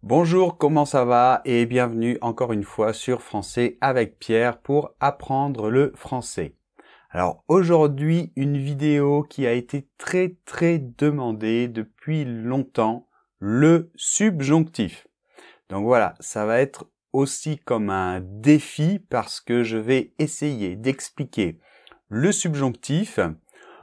Bonjour, comment ça va? Et bienvenue encore une fois sur Français avec Pierre pour apprendre le français. Alors aujourd'hui, une vidéo qui a été très demandée depuis longtemps, le subjonctif. Donc voilà, ça va être aussi comme un défi parce que je vais essayer d'expliquer le subjonctif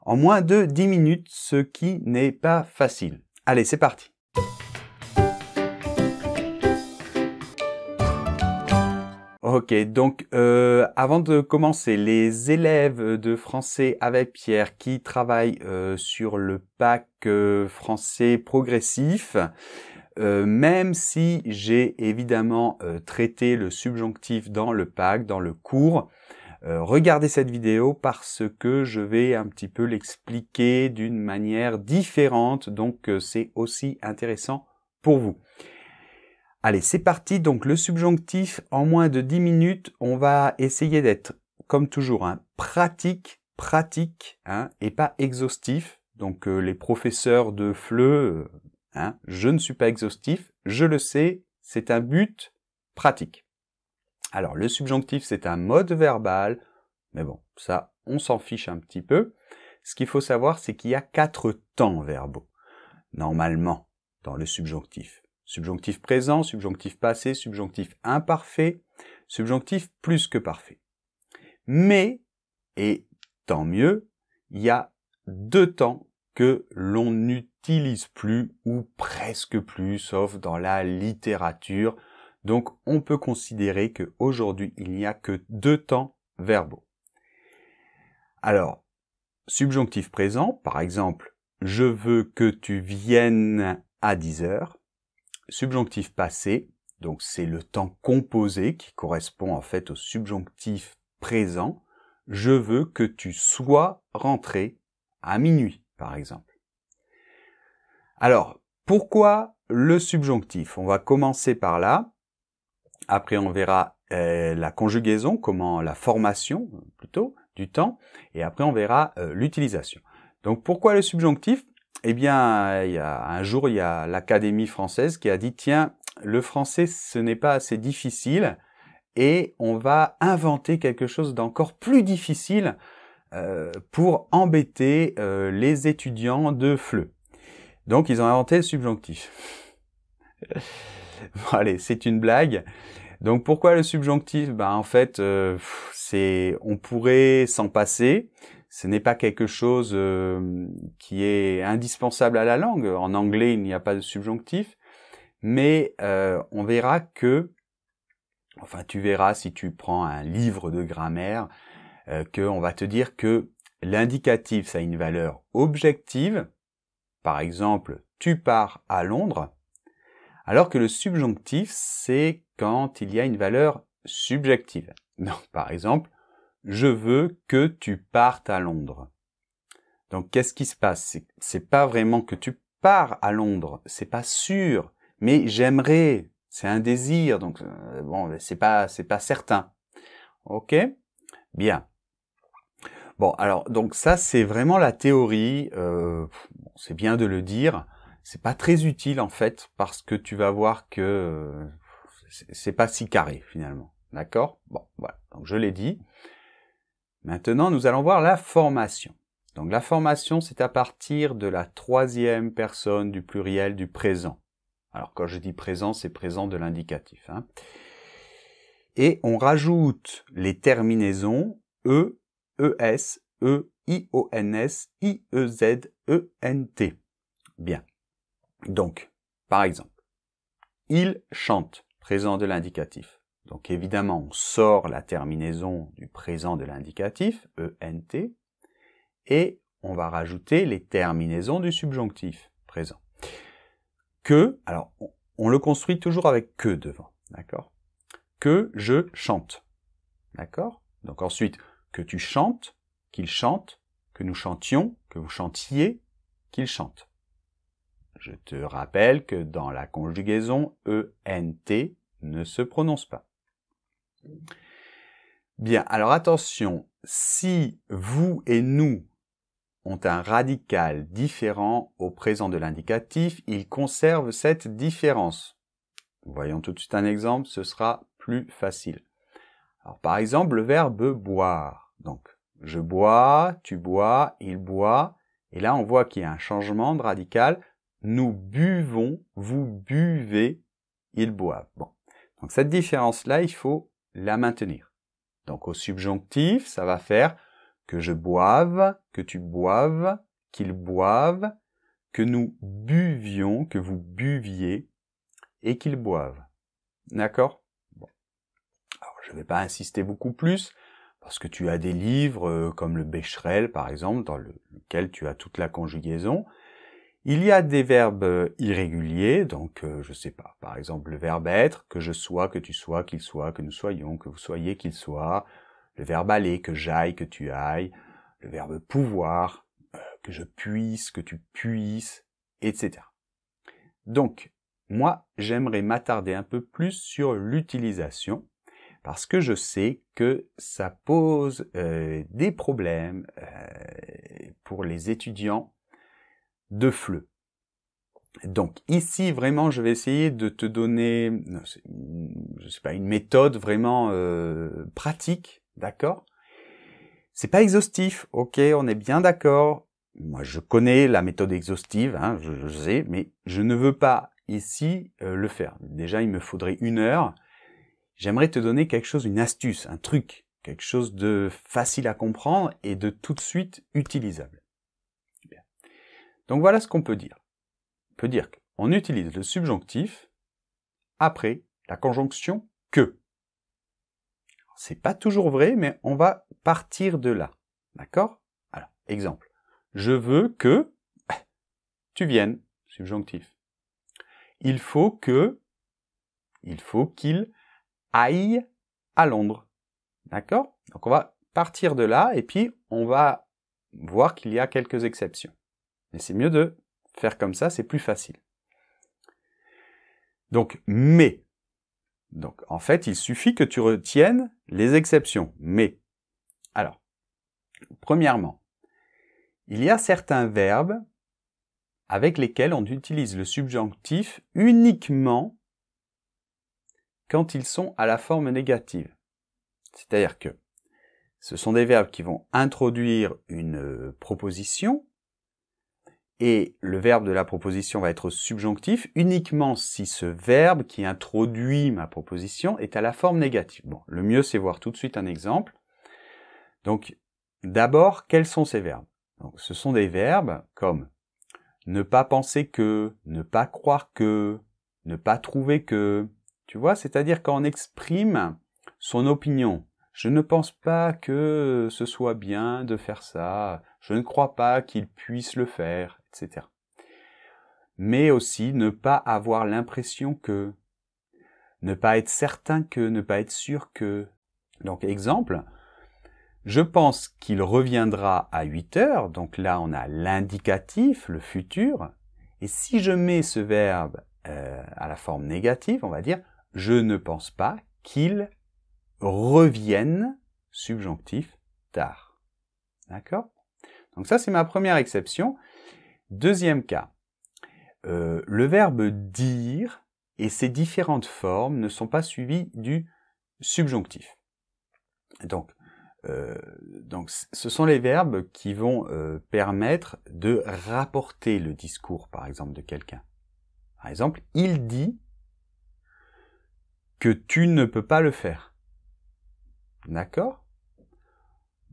en moins de 10 minutes, ce qui n'est pas facile. Allez, c'est parti! Ok, donc avant de commencer, les élèves de français avec Pierre qui travaillent sur le bac français progressif, même si j'ai évidemment traité le subjonctif dans le bac, dans le cours, regardez cette vidéo parce que je vais un petit peu l'expliquer d'une manière différente, donc c'est aussi intéressant pour vous. Allez, c'est parti. Donc, le subjonctif, en moins de 10 minutes, on va essayer d'être, comme toujours, pratique, et pas exhaustif. Donc, les professeurs de FLE, je ne suis pas exhaustif, je le sais, c'est un but pratique. Alors, le subjonctif, c'est un mode verbal, mais bon, ça, on s'en fiche un petit peu. Ce qu'il faut savoir, c'est qu'il y a 4 temps verbaux, normalement, dans le subjonctif. Subjonctif présent, subjonctif passé, subjonctif imparfait, subjonctif plus que parfait. Mais, et tant mieux, il y a 2 temps que l'on n'utilise plus ou presque plus, sauf dans la littérature. Donc, on peut considérer qu'aujourd'hui, il n'y a que 2 temps verbaux. Alors, subjonctif présent, par exemple, je veux que tu viennes à 10 heures. Subjonctif passé, donc c'est le temps composé qui correspond en fait au subjonctif présent. Je veux que tu sois rentré à minuit, par exemple. Alors, pourquoi le subjonctif? On va commencer par là. Après, on verra la conjugaison, la formation plutôt du temps. Et après, on verra l'utilisation. Donc, pourquoi le subjonctif? Eh bien, un jour, il y a l'Académie française qui a dit, tiens, le français, ce n'est pas assez difficile et on va inventer quelque chose d'encore plus difficile pour embêter les étudiants de FLE. Donc, ils ont inventé le subjonctif. Bon, allez, c'est une blague. Donc, pourquoi le subjonctif? En fait, on pourrait s'en passer. Ce n'est pas quelque chose qui est indispensable à la langue. En anglais, il n'y a pas de subjonctif. Mais on verra que, enfin tu verras si tu prends un livre de grammaire, qu'on va te dire que l'indicatif, ça a une valeur objective. Par exemple, tu pars à Londres. Alors que le subjonctif, c'est quand il y a une valeur subjective. Donc, par exemple, je veux que tu partes à Londres. Donc, qu'est-ce qui se passe? C'est pas vraiment que tu pars à Londres, c'est pas sûr. Mais j'aimerais, c'est un désir, donc bon, c'est pas certain. Ok? Bien. Bon, alors donc ça c'est vraiment la théorie. C'est bien de le dire. C'est pas très utile en fait parce que tu vas voir que c'est pas si carré finalement. D'accord? Bon, voilà. Donc je l'ai dit. Maintenant, nous allons voir la formation. Donc la formation, c'est à partir de la 3e personne du pluriel du présent. Alors quand je dis présent, c'est présent de l'indicatif. Et on rajoute les terminaisons e, es, ions, iez, ent. Bien. Donc, par exemple, il chante, présent de l'indicatif. Donc évidemment, on sort la terminaison du présent de l'indicatif, ent, et on va rajouter les terminaisons du subjonctif présent. Que, alors on le construit toujours avec que devant, d'accord? Que je chante, d'accord? Donc ensuite, que tu chantes, qu'il chante, que nous chantions, que vous chantiez, qu'il chante. Je te rappelle que dans la conjugaison, ENT ne se prononce pas. Bien, alors attention, si vous et nous ont un radical différent au présent de l'indicatif, ils conservent cette différence. Voyons tout de suite un exemple, ce sera plus facile. Alors, par exemple, le verbe boire. Donc, je bois, tu bois, il boit. Et là, on voit qu'il y a un changement de radical. Nous buvons, vous buvez, ils boivent. Bon. Donc, cette différence-là, il faut la maintenir. Donc, au subjonctif, ça va faire que je boive, que tu boives, qu'ils boivent, que nous buvions, que vous buviez, et qu'ils boivent. D'accord? Bon. Alors, je ne vais pas insister beaucoup plus, parce que tu as des livres comme le Becherel, par exemple, dans lequel tu as toute la conjugaison. Il y a des verbes irréguliers, donc je sais pas, par exemple le verbe être, que je sois, que tu sois, qu'il soit, que nous soyons, que vous soyez, qu'il soit, le verbe aller, que j'aille, que tu ailles, le verbe pouvoir, que je puisse, que tu puisses, etc. Donc, moi, j'aimerais m'attarder un peu plus sur l'utilisation, parce que je sais que ça pose des problèmes pour les étudiants de FLE. Donc ici, vraiment, je vais essayer de te donner, je sais pas, une méthode vraiment pratique, d'accord? C'est pas exhaustif, ok, on est bien d'accord. Moi, je connais la méthode exhaustive, hein, je sais, mais je ne veux pas ici le faire. Déjà, il me faudrait 1 heure. J'aimerais te donner quelque chose, une astuce, un truc, quelque chose de facile à comprendre et de tout de suite utilisable. Bien. Donc voilà ce qu'on peut dire. On peut dire qu'on utilise le subjonctif après la conjonction que. C'est pas toujours vrai, mais on va partir de là. D'accord? Alors, exemple. Je veux que tu viennes, subjonctif. Il faut qu'il aille à Londres. D'accord? Donc on va partir de là et puis on va voir qu'il y a quelques exceptions. Mais c'est mieux de faire comme ça, c'est plus facile. Donc, mais. Donc, en fait, il suffit que tu retiennes les exceptions. Mais. Alors, premièrement, il y a certains verbes avec lesquels on utilise le subjonctif uniquement quand ils sont à la forme négative. C'est-à-dire que ce sont des verbes qui vont introduire une proposition et le verbe de la proposition va être subjonctif uniquement si ce verbe qui introduit ma proposition est à la forme négative. Bon, le mieux c'est voir tout de suite un exemple. Donc, d'abord, quels sont ces verbes? Donc, ce sont des verbes comme ne pas penser que, ne pas croire que, ne pas trouver que. Tu vois, c'est-à-dire quand on exprime son opinion. Je ne pense pas que ce soit bien de faire ça. Je ne crois pas qu'il puisse le faire, etc. Mais aussi ne pas avoir l'impression que, ne pas être certain que, ne pas être sûr que. Donc, exemple, je pense qu'il reviendra à 8 heures. Donc là, on a l'indicatif, le futur. Et si je mets ce verbe à la forme négative, on va dire « je ne pense pas qu'il revienne » subjonctif tard. D'accord? Donc ça, c'est ma première exception. Deuxième cas, le verbe dire et ses différentes formes ne sont pas suivies du subjonctif. Donc, ce sont les verbes qui vont permettre de rapporter le discours, par exemple, de quelqu'un. Par exemple, il dit que tu ne peux pas le faire. D'accord?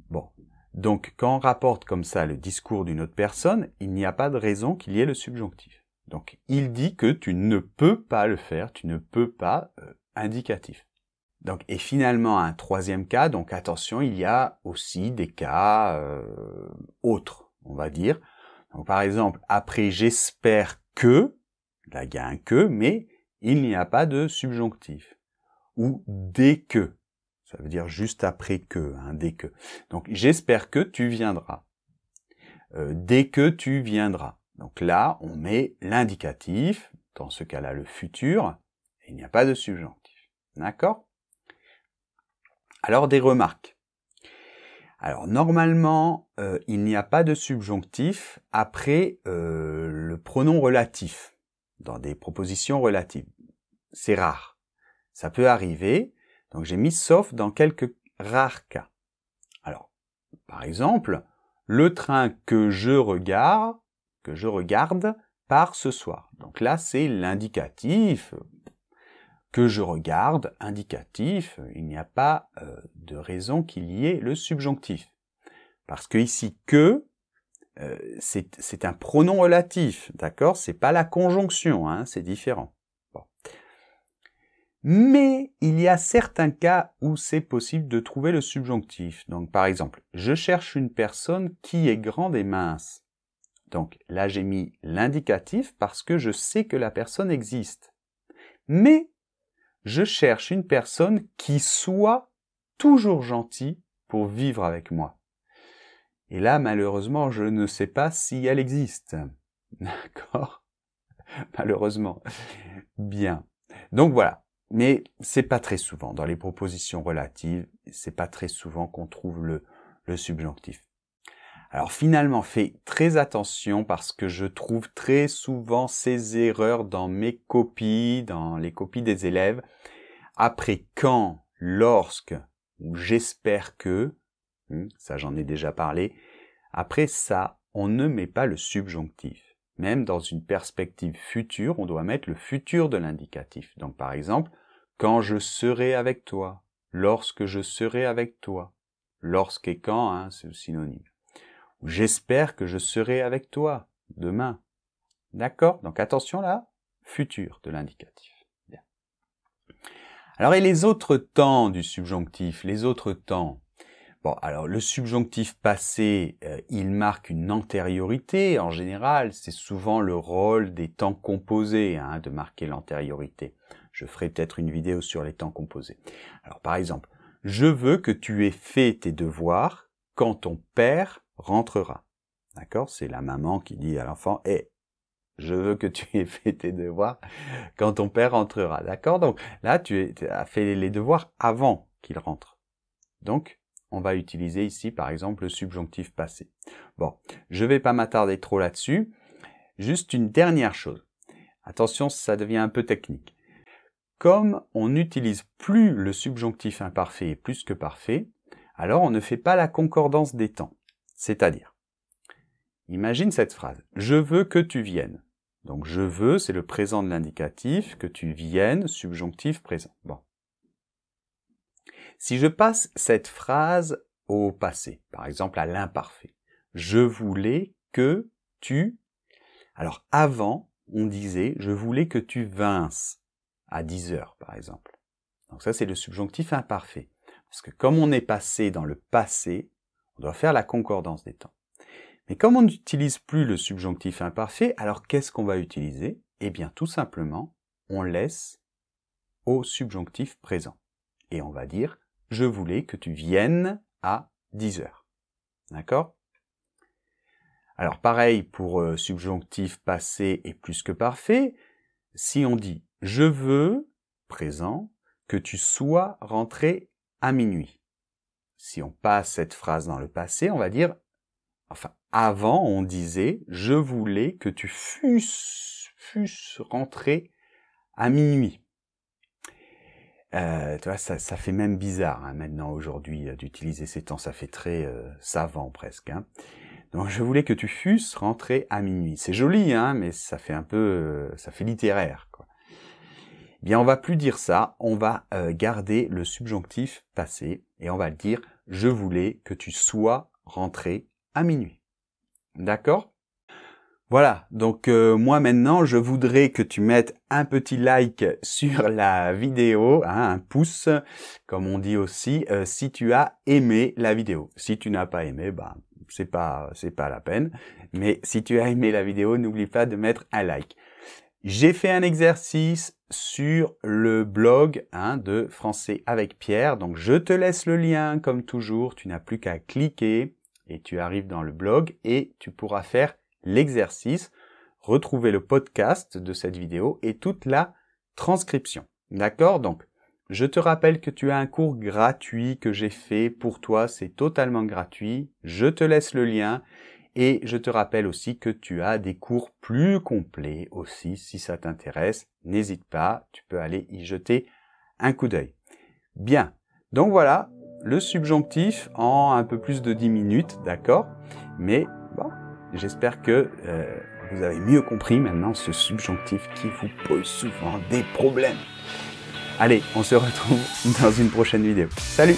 Bon. Donc, quand on rapporte comme ça le discours d'une autre personne, il n'y a pas de raison qu'il y ait le subjonctif. Donc, il dit que tu ne peux pas le faire, tu ne peux pas, indicatif. Donc, et finalement, un troisième cas, donc attention, il y a aussi des cas autres, on va dire. Donc, par exemple, après « j'espère que », là, il y a un « que », mais il n'y a pas de subjonctif. Ou « dès que », ça veut dire juste après que, hein, dès que. Donc, j'espère que tu viendras. Dès que tu viendras. Donc là, on met l'indicatif, dans ce cas-là, le futur, et il n'y a pas de subjonctif. D'accord? Alors, des remarques. Alors, normalement, il n'y a pas de subjonctif après le pronom relatif, dans des propositions relatives. c'est rare. Ça peut arriver, donc j'ai mis sauf dans quelques rares cas. Alors, par exemple, le train que je regarde part ce soir. Donc là, c'est l'indicatif. Que je regarde, indicatif, il n'y a pas de raison qu'il y ait le subjonctif. Parce que ici, que, c'est un pronom relatif, d'accord? C'est pas la conjonction, hein, c'est différent. Bon. Mais il y a certains cas où c'est possible de trouver le subjonctif. Donc par exemple, je cherche une personne qui est grande et mince. Donc là, j'ai mis l'indicatif parce que je sais que la personne existe. Mais je cherche une personne qui soit toujours gentille pour vivre avec moi. Et là, malheureusement, je ne sais pas si elle existe. D'accord? Malheureusement. Bien. Donc voilà. Mais c'est pas très souvent. Dans les propositions relatives, c'est pas très souvent qu'on trouve le subjonctif. Alors finalement, fais très attention parce que je trouve très souvent ces erreurs dans mes copies, dans les copies des élèves. Après quand, lorsque, ou j'espère que, ça j'en ai déjà parlé, après ça, on ne met pas le subjonctif. Même dans une perspective future, on doit mettre le futur de l'indicatif. Donc par exemple, quand je serai avec toi, lorsque je serai avec toi, lorsque et quand, hein, c'est synonyme. J'espère que je serai avec toi demain. D'accord? Donc attention là, futur de l'indicatif. Bien. Alors et les autres temps du subjonctif, les autres temps? Bon, alors le subjonctif passé, il marque une antériorité. En général, c'est souvent le rôle des temps composés, hein, de marquer l'antériorité. Je ferai peut-être une vidéo sur les temps composés. Alors par exemple, je veux que tu aies fait tes devoirs quand ton père rentrera. D'accord? C'est la maman qui dit à l'enfant, je veux que tu aies fait tes devoirs quand ton père rentrera. D'accord? Donc là, tu as fait les devoirs avant qu'il rentre. Donc, on va utiliser ici, par exemple, le subjonctif passé. Bon, je ne vais pas m'attarder trop là-dessus. Juste une dernière chose. Attention, ça devient un peu technique. Comme on n'utilise plus le subjonctif imparfait et plus que parfait, alors on ne fait pas la concordance des temps. C'est-à-dire, imagine cette phrase. Je veux que tu viennes. Donc, je veux, c'est le présent de l'indicatif, que tu viennes, subjonctif présent. Bon. Si je passe cette phrase au passé, par exemple à l'imparfait, je voulais que tu... Alors avant, on disait je voulais que tu vinsses à 10 heures, par exemple. Donc ça, c'est le subjonctif imparfait. Parce que comme on est passé dans le passé, on doit faire la concordance des temps. Mais comme on n'utilise plus le subjonctif imparfait, alors qu'est-ce qu'on va utiliser? Eh bien, tout simplement, on laisse au subjonctif présent. Et on va dire je voulais que tu viennes à 10 heures. D'accord? Alors pareil pour subjonctif passé et plus que parfait. Si on dit je veux, présent, que tu sois rentré à minuit. Si on passe cette phrase dans le passé, on va dire, enfin avant on disait je voulais que tu fusses rentré à minuit. Tu vois, ça fait même bizarre hein, maintenant aujourd'hui d'utiliser ces temps, ça fait très savant presque. Hein. Donc je voulais que tu fusses rentré à minuit. C'est joli, hein, mais ça fait un peu, ça fait littéraire. Quoi. Eh bien, on va plus dire ça, on va garder le subjonctif passé et on va dire je voulais que tu sois rentré à minuit. D'accord ? Voilà, donc moi maintenant, je voudrais que tu mettes un petit like sur la vidéo, hein, un pouce, comme on dit aussi, si tu as aimé la vidéo. Si tu n'as pas aimé, bah c'est pas la peine. Mais si tu as aimé la vidéo, n'oublie pas de mettre un like. J'ai fait un exercice sur le blog hein, de Français avec Pierre, donc je te laisse le lien comme toujours. Tu n'as plus qu'à cliquer et tu arrives dans le blog et tu pourras faire l'exercice, retrouver le podcast de cette vidéo et toute la transcription. D'accord? Donc, je te rappelle que tu as un cours gratuit que j'ai fait pour toi, c'est totalement gratuit. Je te laisse le lien Et je te rappelle aussi que tu as des cours plus complets aussi, si ça t'intéresse. N'hésite pas, tu peux aller y jeter un coup d'œil. Bien, donc voilà, le subjonctif en un peu plus de 10 minutes, d'accord? Mais bon, j'espère que vous avez mieux compris maintenant ce subjonctif qui vous pose souvent des problèmes. Allez, on se retrouve dans une prochaine vidéo. Salut!